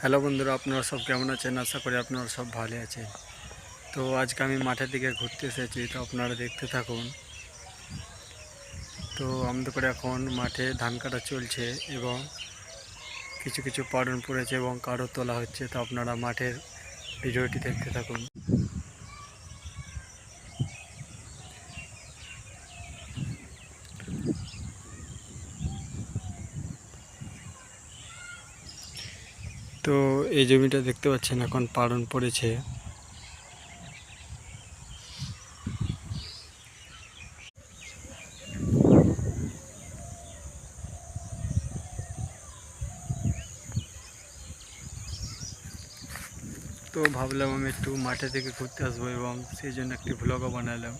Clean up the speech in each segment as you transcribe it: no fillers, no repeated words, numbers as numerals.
Hello বন্ধুরা, আপনারা সব কেমন আছেন? আশা করি আপনারা সব ভালো আছেন। তো আজকে আমি মাঠের দিকে ঘুরতে এসেছি, তো আপনারা দেখতে থাকুন। তো আমাদের করে এখন মাঠে ধান কাটা চলছে এবং কিছু কিছু পাড়ন পড়েছে এবং কারো তোলা হচ্ছে। তো আপনারা মাঠের ভিডিওটি দেখতে থাকুন। তো এই জমিটা দেখতে পাচ্ছেন এখন পাড়ন পড়েছে। তো ভাবলাম আমি একটু মাঠে থেকে ঘুরতে আসবো এবং সেই জন্য একটি ভ্লগও বানালাম।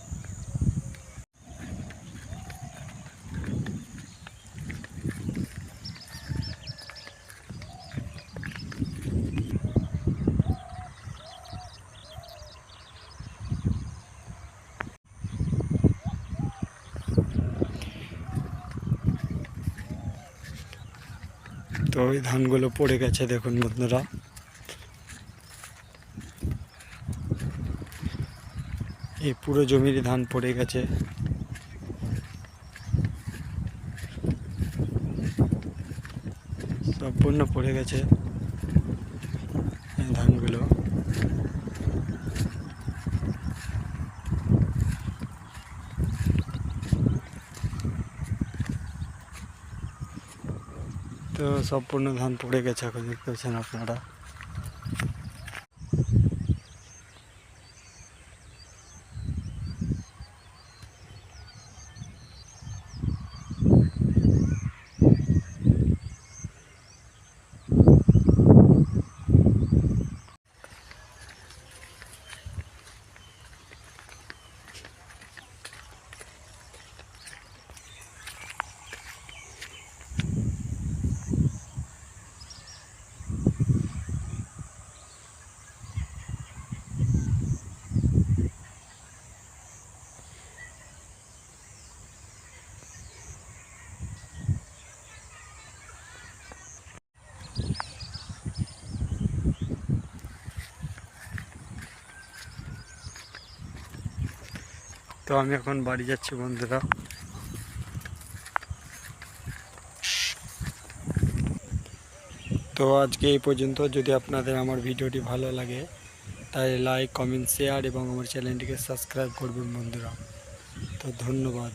তো ওই ধানগুলো পড়ে গেছে দেখুন বন্ধুরা। এই পুরো জমির ধান পড়ে গেছে। সম্পূর্ণ পড়ে গেছে এই ধানগুলো। তো সম্পূর্ণ ধান পড়ে গেছে এখন দেখতে পাচ্ছেন আপনারা। তো আমি এখন বাড়ি যাচ্ছি বন্ধুরা। তো আজকে এই পর্যন্ত। যদি আপনাদের আমার ভিডিওটি ভালো লাগে তাহলে লাইক, কমেন্ট, শেয়ার এবং আমার চ্যানেলটিকে সাবস্ক্রাইব করবেন বন্ধুরা। তো ধন্যবাদ।